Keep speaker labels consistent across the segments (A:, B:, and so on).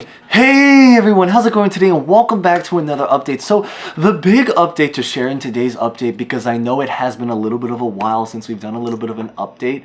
A: Hey everyone, how's it going today, and welcome back to another update. So the big update to share in today's update, because I know it has been a little bit of a while since we've done a little bit of an update,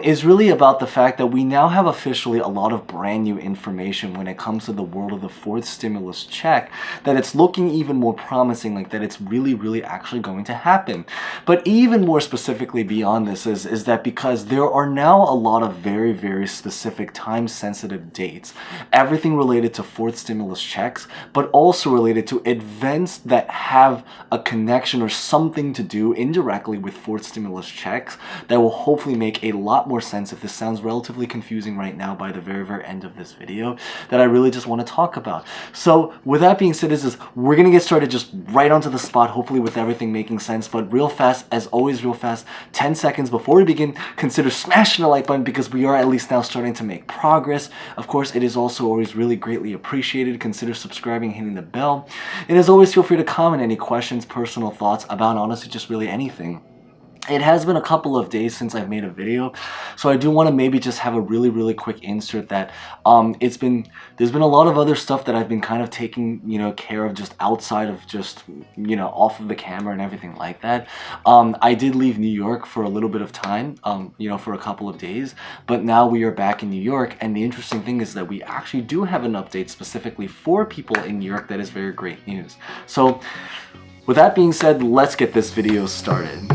A: is really about the fact that we now have officially a lot of brand new information when it comes to the world of the fourth stimulus check, that it's looking even more promising, like that it's really actually going to happen. But even more specifically beyond this is that because there are now a lot of very specific time-sensitive dates, everything related to fourth stimulus checks, but also related to events that have a connection or something to do indirectly with fourth stimulus checks that will hopefully make a lot more sense. If this sounds relatively confusing right now by the very end of this video, that I really just want to talk about. So with that being said, we're gonna get started just right onto the spot, hopefully with everything making sense. But real fast, as always, 10 seconds before we begin, consider smashing the like button, because we are at least now starting to make progress. Of course, it is also always really greatly appreciated. Consider subscribing, hitting the bell, and as always, feel free to comment any questions, personal thoughts about honestly just really anything. It has been a couple of days since I've made a video, so I do want to maybe just have a really quick insert that there's been a lot of other stuff that I've been kind of taking care of just outside of just off of the camera and everything like that. I did leave New York for a little bit of time, for a couple of days, but now we are back in New York, and the interesting thing is that we actually do have an update specifically for people in New York that is very great news. So with that being said, let's get this video started.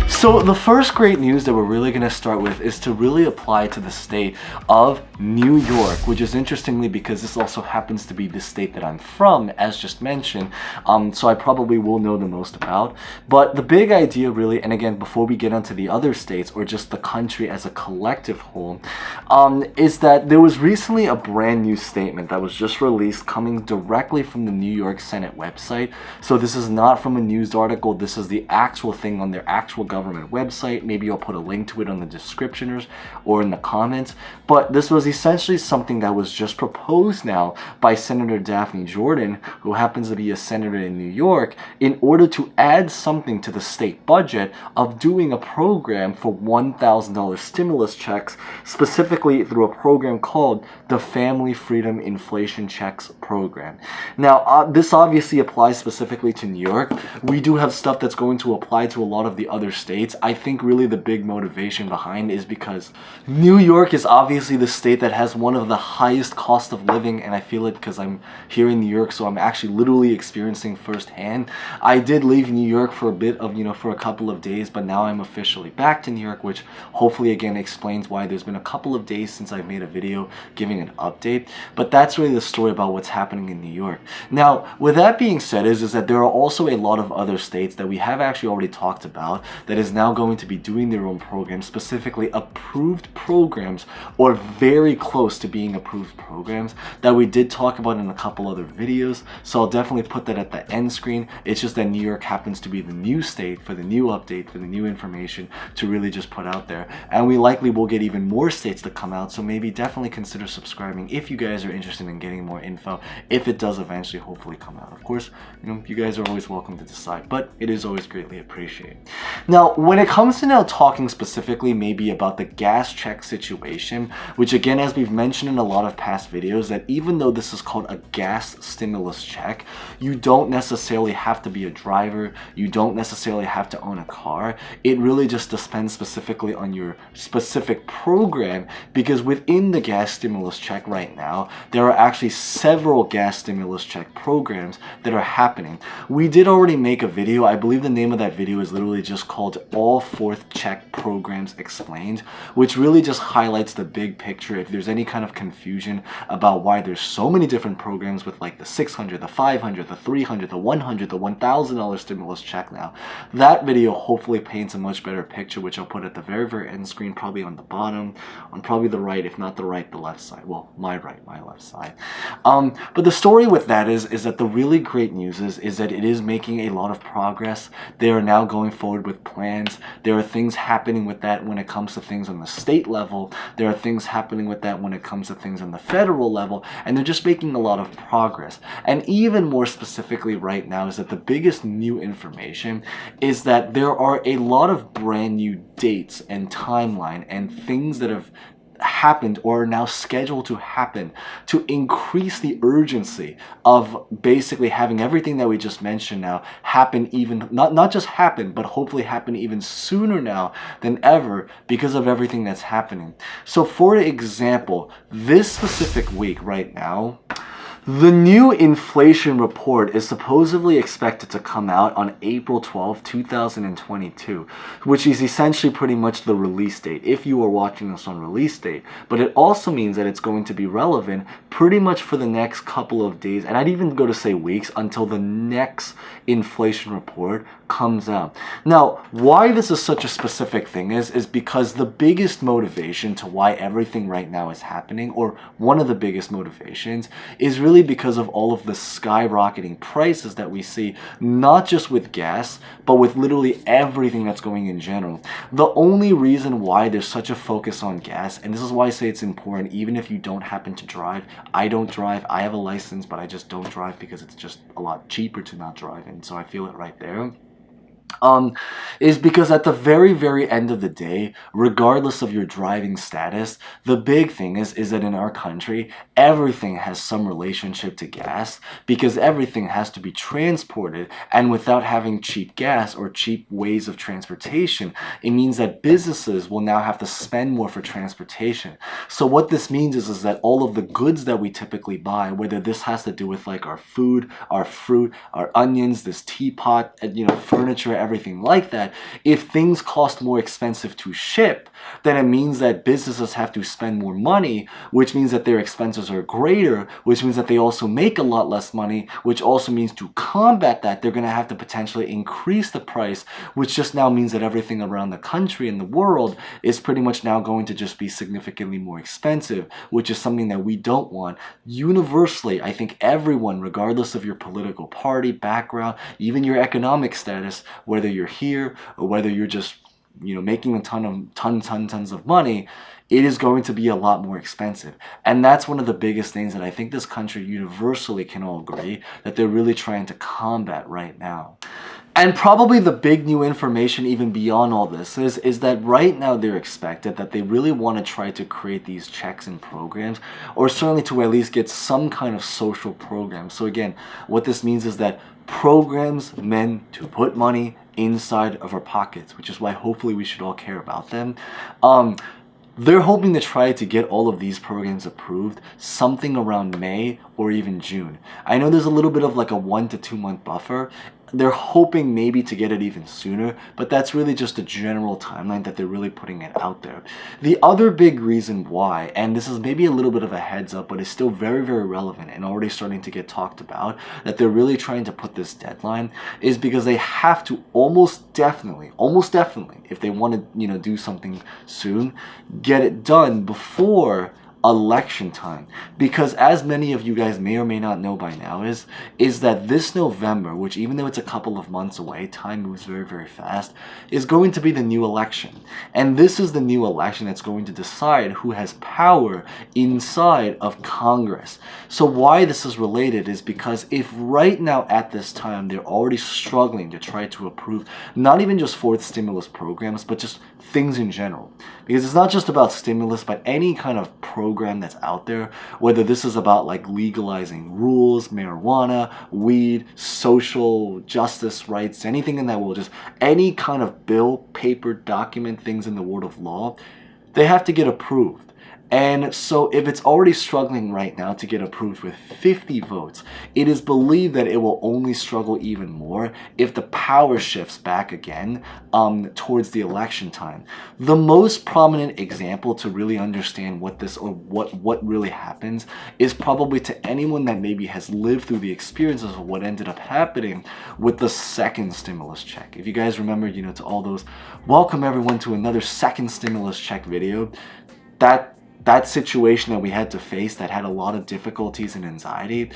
A: So the first great news that we're really going to start with is to really apply to the state of New York, which is interestingly because this also happens to be the state that I'm from, as just mentioned, so I probably will know the most about. But the big idea really, and again, before we get onto the other states or just the country as a collective whole, is that there was recently a brand new statement that was just released coming directly from the New York Senate website. So this is not from a news article, this is the actual thing on their actual government website. Maybe I'll put a link to it on the descriptioners or in the comments. But this was essentially something that was just proposed now by Senator Daphne Jordan, who happens to be a senator in New York, in order to add something to the state budget of doing a program for $1,000 stimulus checks, specifically through a program called the Family Freedom Inflation Checks Program. Now, this obviously applies specifically to New York. We do have stuff that's going to apply to a lot of the other states. I think really the big motivation behind is because New York is obviously the state that has one of the highest cost of living, and I feel it because I'm here in New York, so I'm actually literally experiencing firsthand. I did leave New York for a bit of, for a couple of days, but now I'm officially back to New York, which hopefully again explains why there's been a couple of days since I've made a video giving an update. But that's really the story about what's happening in New York. Now, with that being said, is that there are also a lot of other states that we have actually already talked about that is now going to be doing their own programs, specifically approved programs or very close to being approved programs that we did talk about in a couple other videos. So I'll definitely put that at the end screen. It's just that New York happens to be the new state for the new update, for the new information to really just put out there. And we likely will get even more states to come out, so maybe definitely consider subscribing if you guys are interested in getting more info, if it does eventually hopefully come out. Of course, you guys are always welcome to decide, but it is always greatly appreciated. Now, when it comes to now talking specifically maybe about the gas check situation, which again, as we've mentioned in a lot of past videos, that even though this is called a gas stimulus check, you don't necessarily have to be a driver, you don't necessarily have to own a car. It really just depends specifically on your specific program, because within the gas stimulus check right now, there are actually several gas stimulus check programs that are happening. We did already make a video, I believe the name of that video is literally just called All Fourth Check Programs Explained, which really just highlights the big picture. If there's any kind of confusion about why there's so many different programs with like the 600, the 500, the 300, the 100, the $1,000 stimulus check now, that video hopefully paints a much better picture, which I'll put at the very end screen, probably on the bottom, on probably the right, if not the right, the left side. Well, my right, my left side. But the story with that is that the really great news is that it is making a lot of progress. They are now going forward with plans plans. There are things happening with that when it comes to things on the state level. There are things happening with that when it comes to things on the federal level, and they're just making a lot of progress. And even more specifically right now is that the biggest new information is that there are a lot of brand new dates and timeline and things that have happened or are now scheduled to happen to increase the urgency of basically having everything that we just mentioned now happen, even not just happen, but hopefully happen even sooner now than ever because of everything that's happening. So for example, this specific week right now, the new inflation report is supposedly expected to come out on April 12, 2022, which is essentially pretty much the release date, if you are watching this on release date. But it also means that it's going to be relevant pretty much for the next couple of days, and I'd even go to say weeks, until the next inflation report comes out. Now, why this is such a specific thing is because the biggest motivation to why everything right now is happening, or one of the biggest motivations, is really because of all of the skyrocketing prices that we see, not just with gas, but with literally everything that's going in general. The only reason why there's such a focus on gas, and this is why I say it's important, even if you don't happen to drive. I don't drive. I have a license, but I just don't drive because it's just a lot cheaper to not drive, and so I feel it right there. Is because at the very, very end of the day, regardless of your driving status, the big thing is that in our country, everything has some relationship to gas, because everything has to be transported, and without having cheap gas or cheap ways of transportation, it means that businesses will now have to spend more for transportation. So what this means is that all of the goods that we typically buy, whether this has to do with like our food, our fruit, our onions, this teapot, furniture, everything like that, if things cost more expensive to ship, then it means that businesses have to spend more money, which means that their expenses are greater, which means that they also make a lot less money, which also means to combat that, they're going to have to potentially increase the price, which just now means that everything around the country and the world is pretty much now going to just be significantly more expensive, which is something that we don't want. Universally, I think everyone, regardless of your political party, background, even your economic status, whether you're here or whether you're just making a tons of money, it is going to be a lot more expensive. And that's one of the biggest things that I think this country universally can all agree that they're really trying to combat right now. And probably the big new information even beyond all this is that right now they're expected that they really want to try to create these checks and programs, or certainly to at least get some kind of social program. So again, what this means is that programs meant to put money inside of our pockets, which is why hopefully we should all care about them. They're hoping to try to get all of these programs approved something around May or even June. I know there's a little bit of like a 1 to 2 month buffer. They're hoping maybe to get it even sooner, but that's really just a general timeline that they're really putting it out there. The other big reason why, and this is maybe a little bit of a heads up, but it's still very, very relevant and already starting to get talked about, that they're really trying to put this deadline, is because they have to almost definitely, if they want to, do something soon, get it done before election time. Because as many of you guys may or may not know by now is that this November, which even though it's a couple of months away, time moves very, very fast, is going to be the new election. And this is the new election that's going to decide who has power inside of Congress. So why this is related is because if right now at this time they're already struggling to try to approve not even just fourth stimulus programs, but just things in general. Because it's not just about stimulus, but any kind of program that's out there, whether this is about like legalizing rules, marijuana, weed, social justice rights, anything in that world, just any kind of bill, paper, document, things in the world of law, they have to get approved. And so if it's already struggling right now to get approved with 50 votes, it is believed that it will only struggle even more if the power shifts back again towards the election time. The most prominent example to really understand what this, or what really happens, is probably to anyone that maybe has lived through the experiences of what ended up happening with the second stimulus check. If you guys remember, to all those, welcome everyone to another second stimulus check video. That situation that we had to face that had a lot of difficulties and anxiety,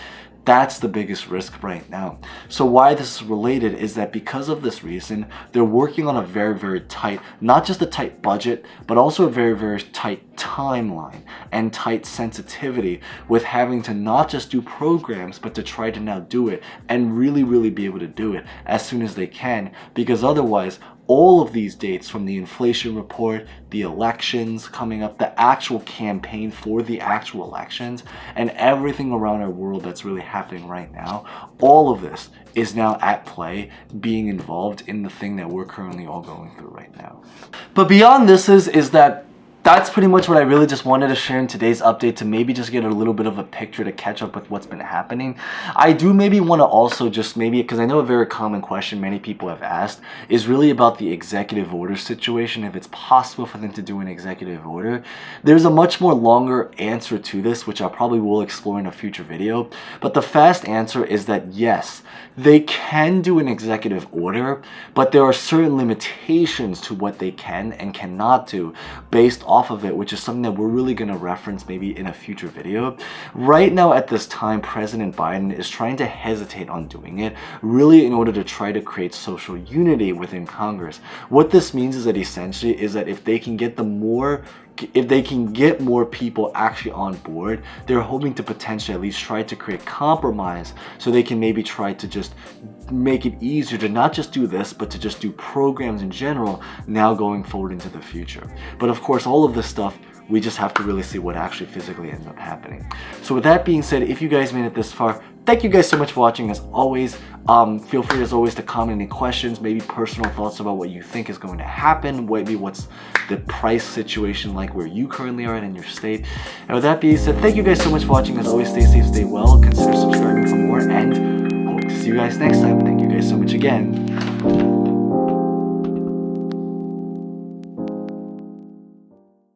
A: That's the biggest risk right now. So why this is related is that because of this reason, they're working on a very, very tight, not just a tight budget, but also a very, very tight timeline and tight sensitivity with having to not just do programs, but to try to now do it and really, really be able to do it as soon as they can, because otherwise, all of these dates, from the inflation report, the elections coming up, the actual campaign for the actual elections, and everything around our world that's really happening right now, all of this is now at play, being involved in the thing that we're currently all going through right now. But beyond this is that that's pretty much what I really just wanted to share in today's update, to maybe just get a little bit of a picture to catch up with what's been happening. I do maybe want to also just maybe, because I know a very common question many people have asked is really about the executive order situation, if it's possible for them to do an executive order. There's a much more longer answer to this, which I probably will explore in a future video. But the fast answer is that yes, they can do an executive order, but there are certain limitations to what they can and cannot do based off of it, which is something that we're really going to reference maybe in a future video. Right now at this time, President Biden is trying to hesitate on doing it, really in order to try to create social unity within Congress. What this means is that essentially is that if they can get more people actually on board, they're hoping to potentially at least try to create compromise so they can maybe try to just make it easier to not just do this, but to just do programs in general now going forward into the future. But of course, all of this stuff, we just have to really see what actually physically ends up happening. So with that being said, if you guys made it this far, thank you guys so much for watching as always. Feel free as always to comment any questions, maybe personal thoughts about what you think is going to happen, maybe what's the price situation like where you currently are at in your state. And with that being said, thank you guys so much for watching as always. Stay safe, stay well, consider subscribing for more, and hope to see you guys next time. Thank you guys so much again.